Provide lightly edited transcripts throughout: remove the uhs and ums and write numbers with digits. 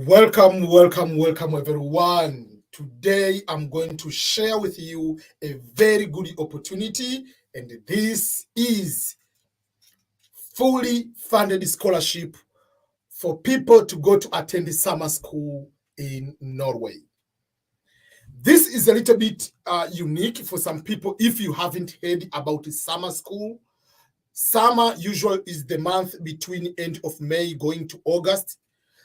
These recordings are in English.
Welcome, everyone. Today, I'm going to share with you a very good opportunity, and this is fully funded scholarship for people to go to attend the summer school in Norway. This is a little bit unique for some people if you haven't heard about the summer school. Summer usually is the month between end of May going to August.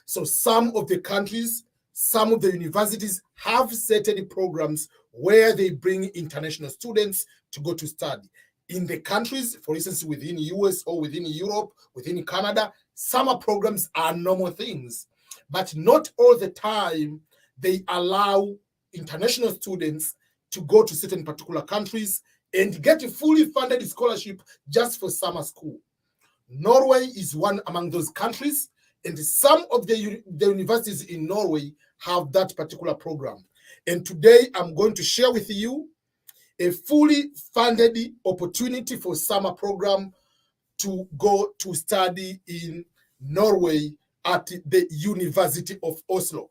So some of the countries, some of the universities have certain programs where they bring international students to go to study. In the countries, for instance, within US or within Europe, within Canada, summer programs are normal things. But not all the time they allow international students to go to certain particular countries and get a fully funded scholarship just for summer school. Norway is one among those countries, and some of the universities in Norway have that particular program. And today I'm going to share with you a fully funded opportunity for summer program to go to study in Norway at the University of Oslo,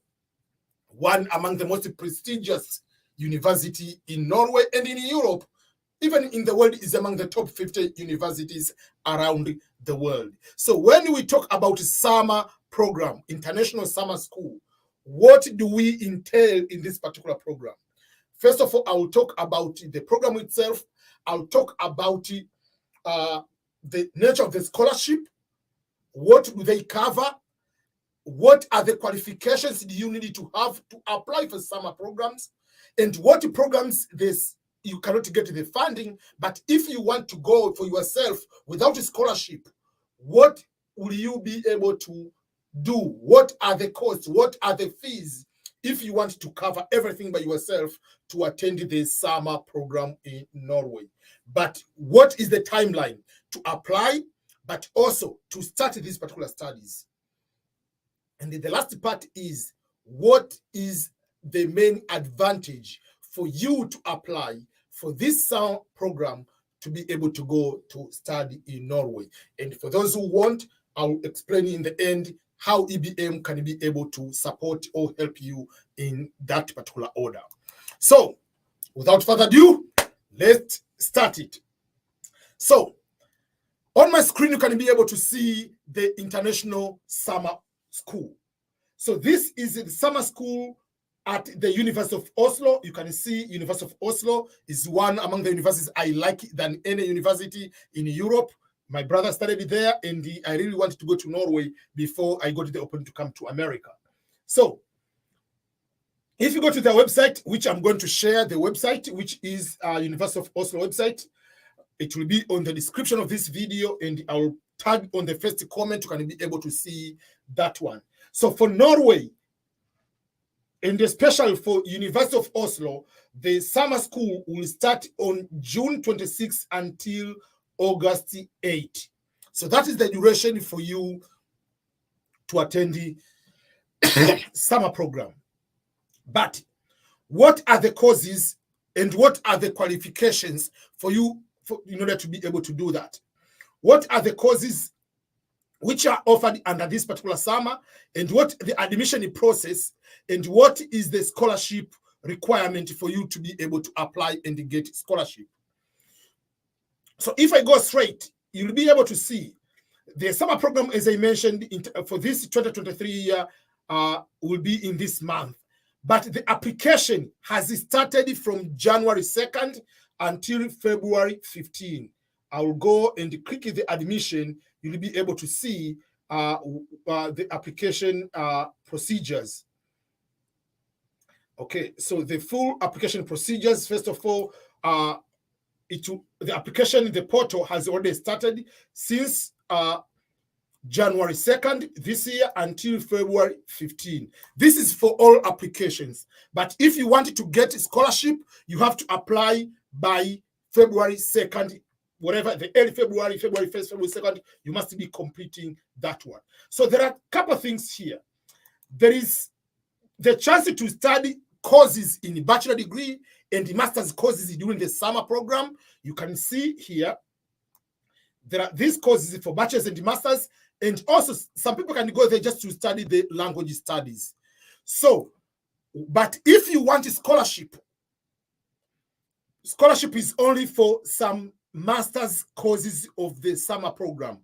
one among the most prestigious university in Norway and in Europe. Even in the world, is among the top 50 universities around the world. So when we talk about summer program, international summer school, what do we entail in this particular program? First of all, I will talk about the program itself. I'll talk about the nature of the scholarship. What do they cover? What are the qualifications do you need to have to apply for summer programs? And what programs you cannot get the funding, but if you want to go for yourself without a scholarship, what will you be able to do? What are the costs? What are the fees if you want to cover everything by yourself to attend the summer program in Norway? But what is the timeline to apply, but also to start these particular studies? And the last part is, what is the main advantage for you to apply for this summer program to be able to go to study in Norway? And for those who want, I'll explain in the end how EBM can be able to support or help you in that particular order. So, without further ado, let's start it. So, on my screen, you can be able to see the International Summer School. So this is the summer school at the University of Oslo. You can see University of Oslo is one among the universities I like than any university in Europe. My brother studied there, and I really wanted to go to Norway before I got the opportunity to come to America. So if you go to their website, which I'm going to share the website, which is University of Oslo website, it will be on the description of this video, and I'll tag on the first comment. You can be able to see that one. So for Norway, and especially for University of Oslo, the summer school will start on June 26 until August 8. So that is the duration for you to attend the summer program. But what are the courses and what are the qualifications for you in order to be able to do that? What are the courses which are offered under this particular summer, and what the admission process, and what is the scholarship requirement for you to be able to apply and get scholarship? So if I go straight, you'll be able to see the summer program, as I mentioned, for this 2023 year will be in this month. But the application has started from January 2nd until February 15. I will go and click the admission. You'll be able to see the application procedures. Okay, so the full application procedures, first of all, the application in the portal has already started since January 2nd this year until February 15. This is for all applications. But if you want to get a scholarship, you have to apply by February 2nd, whatever, the early February, February 1st, February 2nd, you must be completing that one. So there are a couple of things here. There is the chance to study courses in bachelor degree and the master's courses during the summer program. You can see here, there are these courses for bachelor's and masters, And also, some people can go there just to study the language studies. So, but if you want a scholarship is only for some master's courses of the summer program.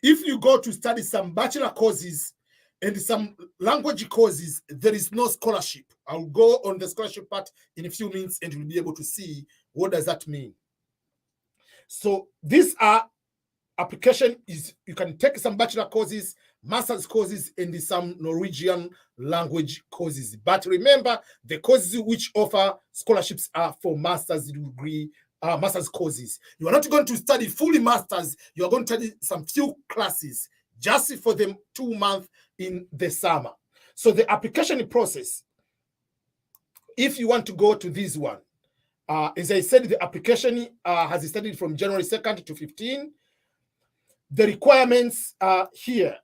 If you go to study some bachelor courses and some language courses, there is no scholarship. I'll go on the scholarship part in a few minutes and you'll be able to see what does that mean. So these are application is you can take some bachelor courses, master's courses, and some Norwegian language courses. But remember, the courses which offer scholarships are for master's degree, master's courses. You are not going to study fully masters. You are going to study some few classes just for them 2 months in the summer. So the application process, if you want to go to this one, as I said, the application has started from January 2nd to 15. The requirements are here.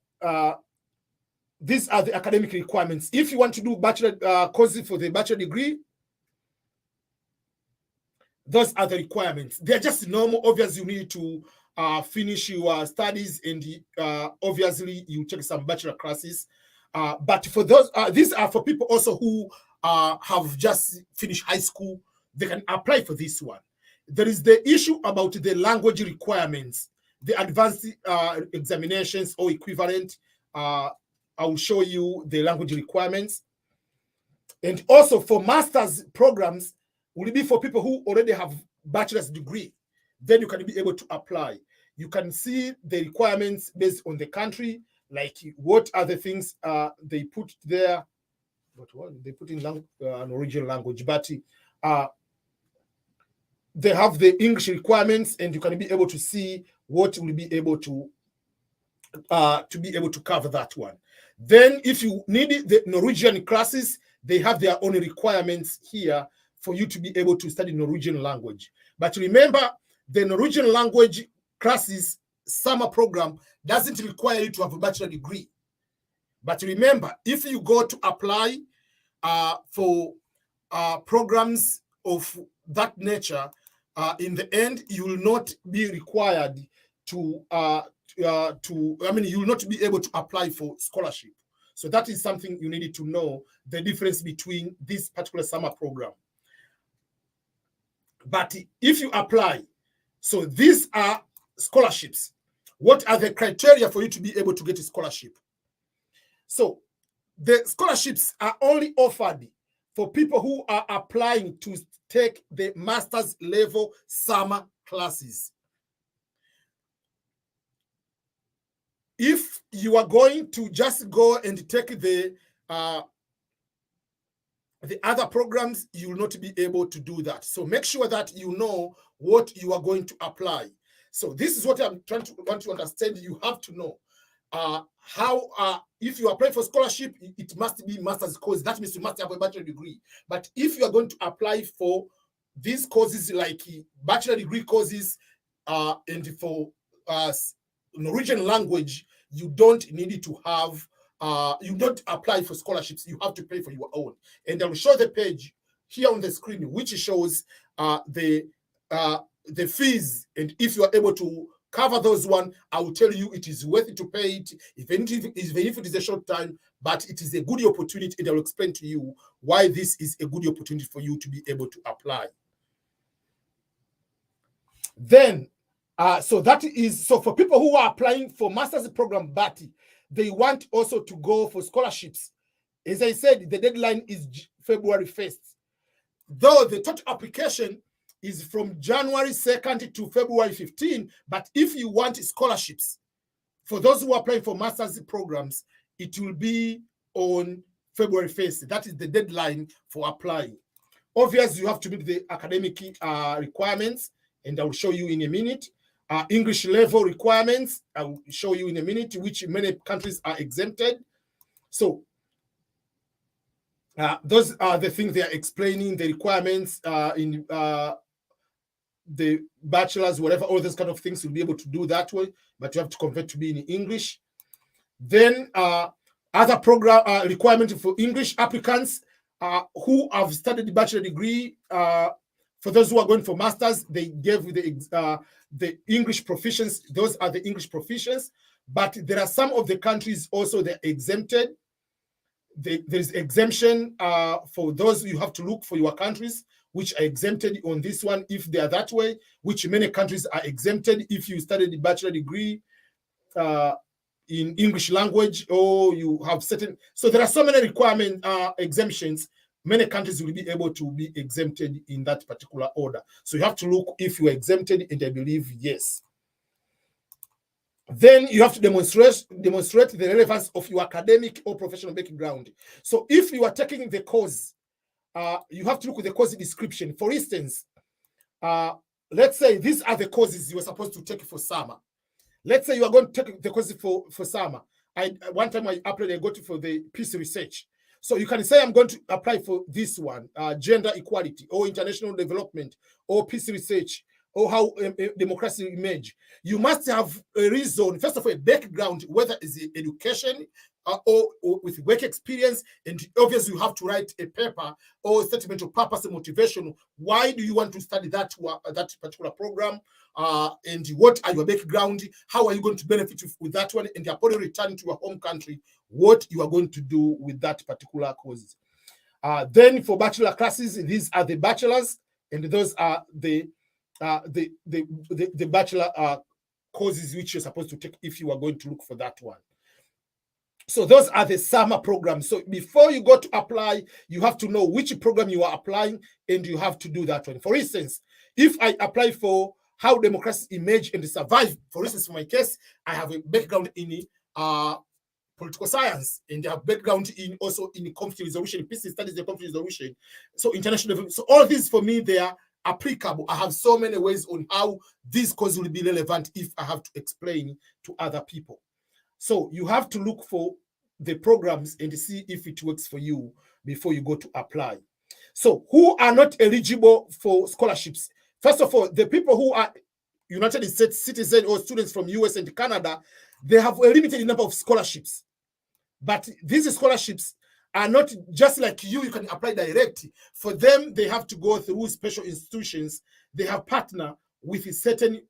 These are the academic requirements. If you want to do bachelor courses for the bachelor degree, those are the requirements. They're just normal. Obviously, you need to finish your studies, and obviously, you take some bachelor classes. But for those, these are for people also who have just finished high school. They can apply for this one. There is the issue about the language requirements. The advanced examinations or equivalent, I will show you the language requirements. And also for master's programs, will be for people who already have bachelor's degree. Then you can be able to apply. You can see the requirements based on the country, like what are the things they put there. What they put in Norwegian language, but they have the English requirements, and you can be able to see what will be able to cover that one. Then if you need the Norwegian classes, they have their own requirements here for you to be able to study Norwegian language. But remember, the Norwegian language classes summer program doesn't require you to have a bachelor degree. But remember, if you go to apply for programs of that nature, in the end, you will not be required to you will not be able to apply for scholarship. So that is something you needed to know, the difference between this particular summer program. But if you apply, so these are scholarships. What are the criteria for you to be able to get a scholarship? So the scholarships are only offered for people who are applying to take the master's level summer classes. If you are going to just go and take the other programs, you will not be able to do that. So make sure that you know what you are going to apply. So this is what I'm want to understand. You have to know how if you apply for scholarship, it must be master's course. That means you must have a bachelor degree. But if you are going to apply for these courses like bachelor degree courses and for Norwegian language, you don't need to have you don't apply for scholarships. You have to pay for your own. And I will show the page here on the screen, which shows the fees. And if you are able to cover those one, I will tell you it is worth it to pay it, even if it is a short time, but it is a good opportunity, and I will explain to you why this is a good opportunity for you to be able to apply. Then, so for people who are applying for master's program, but they want also to go for scholarships. As I said, the deadline is February 1st. Though the total application is from January 2nd to February 15, but if you want scholarships, for those who are applying for master's programs, it will be on February 1st. That is the deadline for applying. Obviously, you have to meet the academic requirements, and I will show you in a minute. English level requirements, I will show you in a minute, which many countries are exempted. So those are the things they are explaining, the requirements in the bachelor's, whatever, all those kind of things you'll be able to do that way, but you have to convert to be in English. Then other program requirement for English applicants who have studied the bachelor degree. For those who are going for masters, they gave the English proficiency. Those are the English proficiency. But there are some of the countries also they're exempted. There's exemption for those. You have to look for your countries which are exempted on this one if they are that way, which many countries are exempted if you studied a bachelor degree in English language, or you have certain. So there are so many requirement exemptions. Many countries will be able to be exempted in that particular order. So you have to look if you are exempted, and I believe yes. Then you have to demonstrate the relevance of your academic or professional background. So if you are taking the course, you have to look at the course description. For instance, let's say these are the courses you are supposed to take for summer. Let's say you are going to take the course for summer. One time I applied, I got for the peace research. So you can say I'm going to apply for this one, gender equality or international development or peace research, or how democracy emerge. You must have a reason, first of all, a background, whether it's education or with work experience, and obviously you have to write a paper or a statement of purpose and motivation. Why do you want to study that particular program? And what are your background? How are you going to benefit with that one? And upon returning to your home country, what you are going to do with that particular course. Then for bachelor classes, these are the bachelors, and those are the bachelor courses which you're supposed to take if you are going to look for that one. So those are the summer programs. So before you go to apply, you have to know which program you are applying, and you have to do that one. For instance, if I apply for how democracy emerge and survive, for instance, in my case, I have a background in political science, and they have background in also in conflict resolution, peace studies, and conflict resolution. So international development. So all these for me, they are applicable. I have so many ways on how this course will be relevant if I have to explain to other people. So you have to look for the programs and see if it works for you before you go to apply. So who are not eligible for scholarships? First of all, the people who are United States citizens or students from US and Canada, they have a limited number of scholarships. But these scholarships are not just like you can apply direct. For them, they have to go through special institutions. They have partner with certain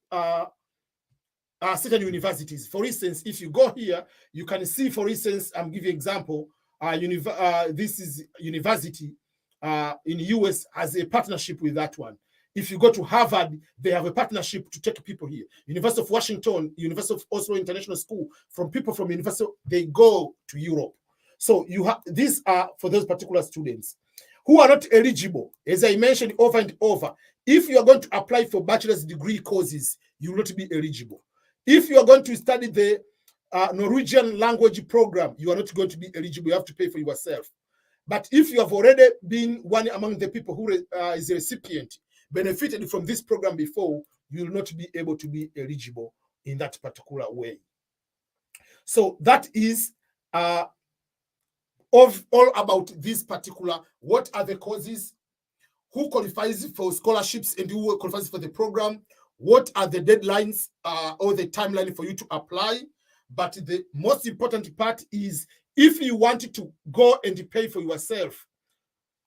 certain universities. For instance, if you go here, you can see, for instance, I'm giving example, this is university in US has a partnership with that one. If you go to Harvard, they have a partnership to take people here. University of Washington, University of Oslo International School, from people from university, they go to Europe. So you have, these are for those particular students who are not eligible. As I mentioned over and over, if you are going to apply for bachelor's degree courses, you will not be eligible. If you are going to study the Norwegian language program, you are not going to be eligible. You have to pay for yourself. But if you have already been one among the people who is a recipient, benefited from this program before, you will not be able to be eligible in that particular way. So that is all about this particular, what are the causes, who qualifies for scholarships and who qualifies for the program, what are the deadlines or the timeline for you to apply. But the most important part is if you wanted to go and pay for yourself,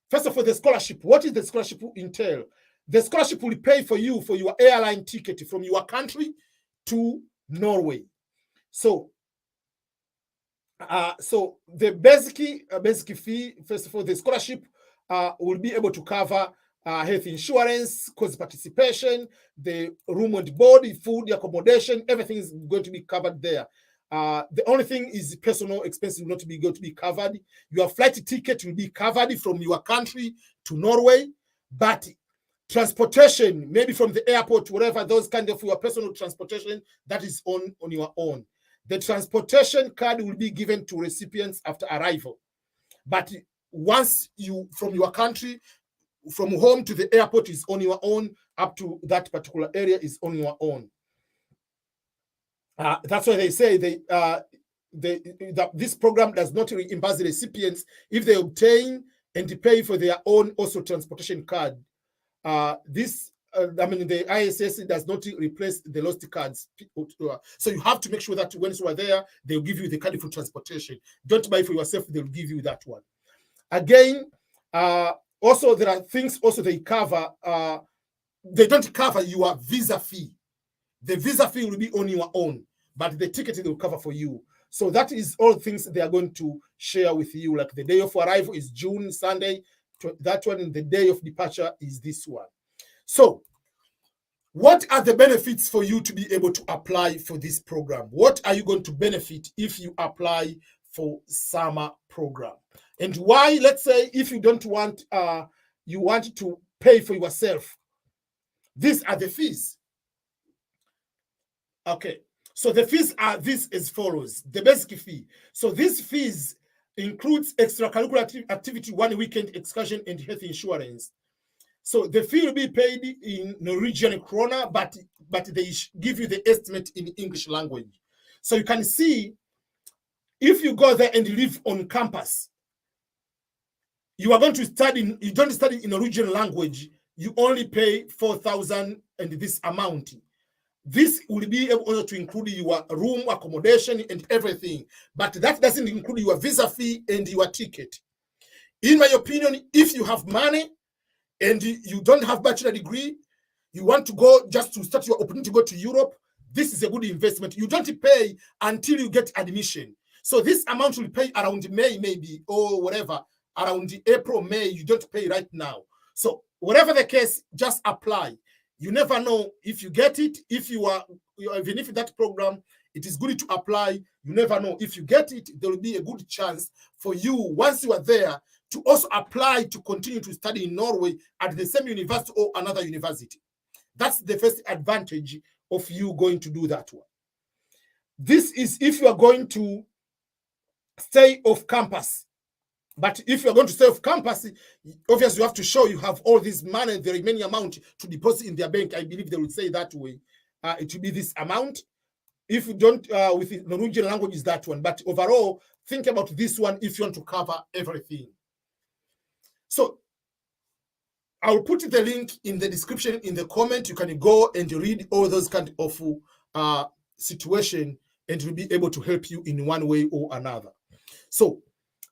first of all, the scholarship, what is the scholarship entail? The scholarship will pay for you for your airline ticket from your country to Norway. So the basic fee, first of all, the scholarship will be able to cover health insurance, course participation, the room and board, food, accommodation, everything is going to be covered there. The only thing is personal expenses will not be going to be covered. Your flight ticket will be covered from your country to Norway, but transportation, maybe from the airport, whatever, those kind of your personal transportation, that is on your own. The transportation card will be given to recipients after arrival. But once you, from your country, from home to the airport is on your own, up to that particular area is on your own. That's why they say this program does not reimburse the recipients if they obtain and pay for their own also transportation card. The ISS does not replace the lost cards. So you have to make sure that when you are there, they'll give you the card for transportation. Don't buy for yourself, they'll give you that one. Again, also there are things also they cover. They don't cover your visa fee. The visa fee will be on your own. but the ticket they will cover for you. So that is all things they are going to share with you. Like the day of arrival is June, Sunday. That one, and the day of departure is this one. So what are the benefits for you to be able to apply for this program? What are you going to benefit if you apply for summer program? And why, let's say, if you don't want, you want to pay for yourself, these are the fees. Okay, so the fees are this as follows. The basic fee. So these fees includes extracurricular activity, 1 weekend excursion, and health insurance. So the fee will be paid in Norwegian krona, but they give you the estimate in English language. So you can see, if you go there and live on campus, you are going to study, you don't study in Norwegian language, you only pay 4,000 and this amount. This will be able to include your room, accommodation, and everything. But that doesn't include your visa fee and your ticket. In my opinion, if you have money and you don't have bachelor degree, you want to go just to start your opportunity to go to Europe, this is a good investment. You don't pay until you get admission. So this amount will pay around May, maybe, or whatever, around April, May. You don't pay right now. So whatever the case, just apply. You never know if you get it. If you are, even if that program, it is good to apply. You never know if you get it. There will be a good chance for you, once you are there, to also apply to continue to study in Norway at the same university or another university. That's the first advantage of you going to do that one. This is if you are going to stay off campus. But if you're going to stay off campus, obviously you have to show you have all this money, the remaining amount to deposit in their bank. I believe they will say that way. It will be this amount. If you don't, with the Norwegian language is that one. But overall, think about this one if you want to cover everything. So I'll put the link in the description, in the comment. You can go and read all those kind of situation, and will be able to help you in one way or another. So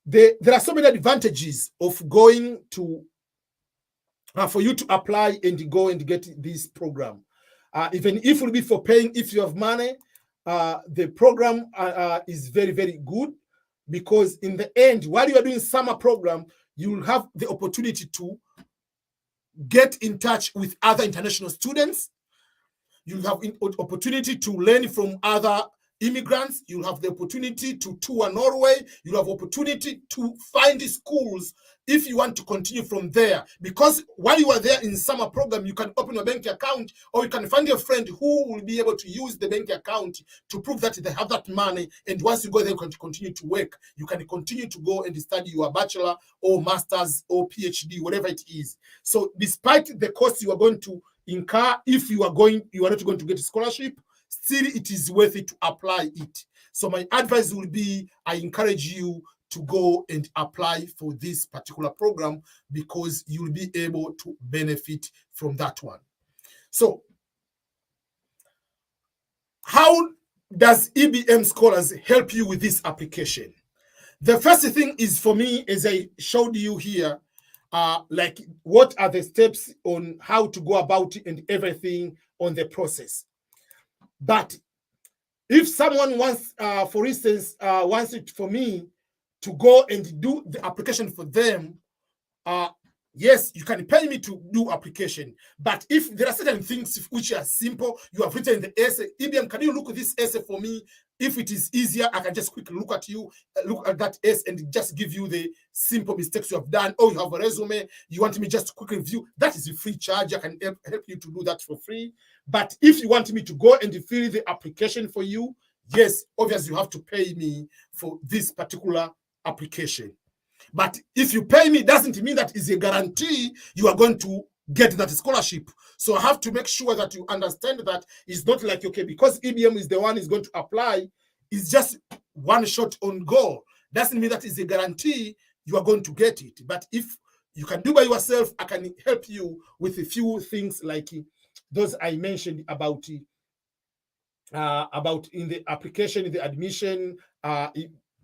there are so many advantages of going to, for you to apply and go and get this program. Even if it will be for paying, if you have money, the program is very, very good, because in the end, while you are doing summer program, you will have the opportunity to get in touch with other international students. You'll have an opportunity to learn from other immigrants. You'll have the opportunity to tour Norway. You'll have opportunity to find schools if you want to continue from there. Because while you are there in summer program, you can open a bank account, or you can find a friend who will be able to use the bank account to prove that they have that money. And once you go there, you can continue to work. You can continue to go and study your bachelor or master's or PhD, whatever it is. So despite the cost you are going to incur, if you are not going to get a scholarship, still it is worth it to apply it. So my advice will be, I encourage you to go and apply for this particular program, because you'll be able to benefit from that one. So how does EBM Scholars help you with this application? The first thing is, for me, as I showed you here, like what are the steps on how to go about it and everything on the process. But if someone wants, for instance, wants it for me to go and do the application for them, yes, you can pay me to do application. But if there are certain things which are simple, you have written in the essay, EBM, can you look at this essay for me? If it is easier, I can just quickly look at that essay and just give you the simple mistakes you have done. Oh, you have a resume, you want me just to quickly review. That is a free charge. I can help you to do that for free. But if you want me to go and fill the application for you, yes, obviously you have to pay me for this particular application. But if you pay me, doesn't mean that is a guarantee you are going to get that scholarship. So I have to make sure that you understand that it's not like, okay, because EBM is the one is going to apply, it's just one shot on goal. Doesn't mean that is a guarantee you are going to get it. But if you can do by yourself, I can help you with a few things like those I mentioned about in the application, in the admission,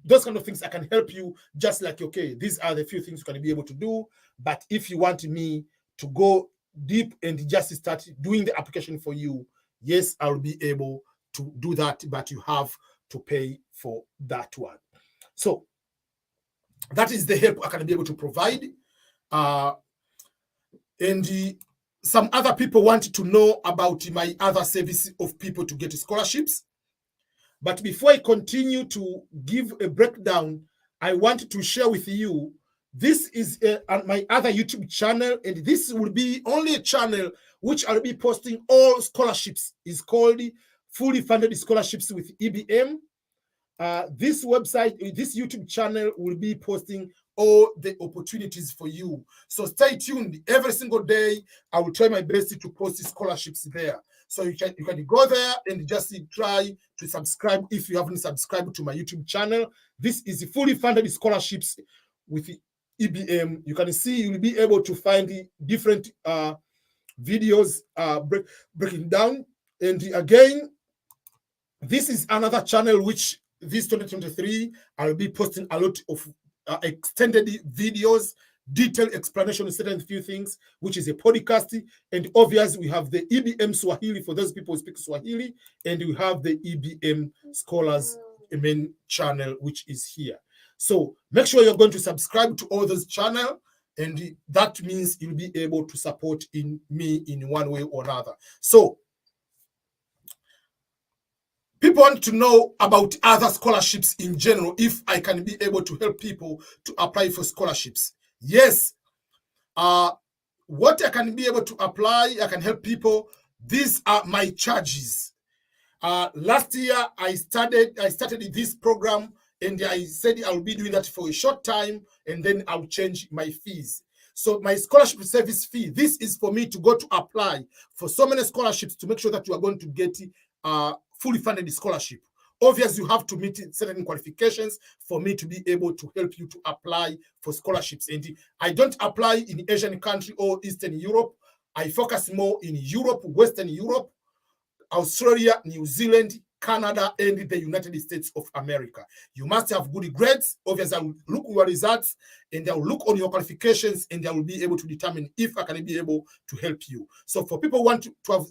those kind of things. I can help you, just like, okay, these are the few things you can be able to do. But if you want me to go deep and just start doing the application for you, yes, I'll be able to do that, but you have to pay for that one. So that is the help I can be able to provide. Some other people want to know about my other service of people to get scholarships. But before I continue to give a breakdown, I want to share with you, this is my other YouTube channel, and this will be only a channel which I'll be posting all scholarships. It's called Fully Funded Scholarships with EBM. This website, this YouTube channel will be posting all the opportunities for you. So stay tuned. Every single day, I will try my best to post scholarships there. So you can go there and just try to subscribe if you haven't subscribed to my YouTube channel. This is Fully Funded Scholarships with EBM. You can see you'll be able to find the different videos breaking down. And again, this is another channel which this 2023, I'll be posting a lot of extended videos, detailed explanation of certain few things, which is a podcast. And obviously, we have the EBM Swahili for those people who speak Swahili, and we have the EBM Scholars main channel, which is here. So make sure you're going to subscribe to all those channels, and that means you'll be able to support me in one way or another. So people want to know about other scholarships in general, if I can be able to help people to apply for scholarships. Yes, what I can be able to apply, I can help people. These are my charges. Last year, I started this program, and I said I'll be doing that for a short time, and then I'll change my fees. So my scholarship service fee, this is for me to go to apply for so many scholarships to make sure that you are going to get fully funded scholarship. Obviously, you have to meet certain qualifications for me to be able to help you to apply for scholarships. And I don't apply in Asian country or Eastern Europe. I focus more in Europe, Western Europe, Australia, New Zealand, Canada, and the United States of America. You must have good grades. Obviously, I will look at your results, and I will look on your qualifications, and I will be able to determine if I can be able to help you. So for people who want to have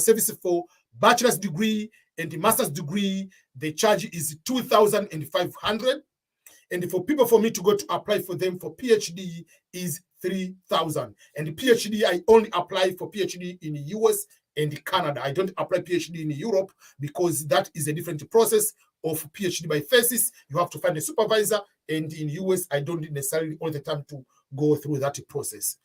services for bachelor's degree and the master's degree, the charge is $2,500. And for me to go to apply for them for PhD is $3,000. And the PhD, I only apply for PhD in the US and Canada. I don't apply PhD in Europe because that is a different process of PhD by thesis. You have to find a supervisor. And in US, I don't necessarily all the time to go through that process.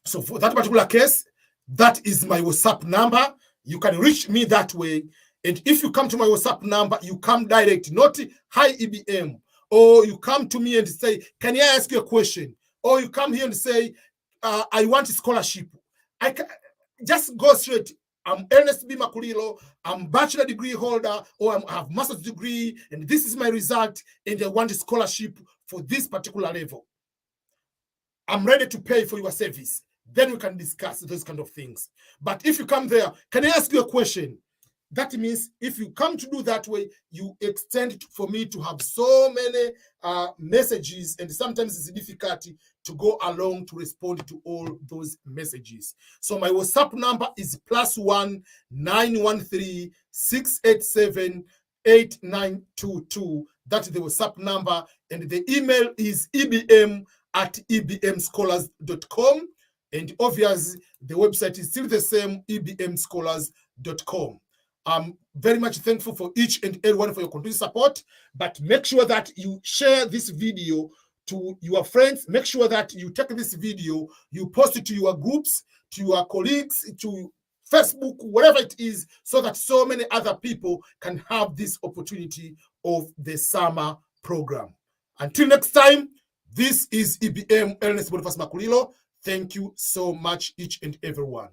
So for that particular case, that is my WhatsApp number. You can reach me that way. And if you come to my WhatsApp number, you come direct, not hi EBM. Or you come to me and say, can I ask you a question? Or you come here and say, I want a scholarship. I can just go straight. I'm Ernest B. Makulilo. I'm bachelor degree holder, or I have master's degree, and this is my result, and I want a scholarship for this particular level. I'm ready to pay for your service. Then we can discuss those kind of things. But if you come there, can I ask you a question? That means if you come to do that way, you extend for me to have so many messages, and sometimes it's difficult to go along to respond to all those messages. So my WhatsApp number is +1 913 687 8922. That's the WhatsApp number, and the email is ebm@ebmscholars.com. And obviously, the website is still the same, ebmscholars.com. I'm very much thankful for each and everyone for your continued support, but make sure that you share this video to your friends. Make sure that you take this video, you post it to your groups, to your colleagues, to Facebook, whatever it is, so that so many other people can have this opportunity of the summer program. Until next time, this is EBM Ernest Boniface Makulilo. Thank you so much, each and everyone.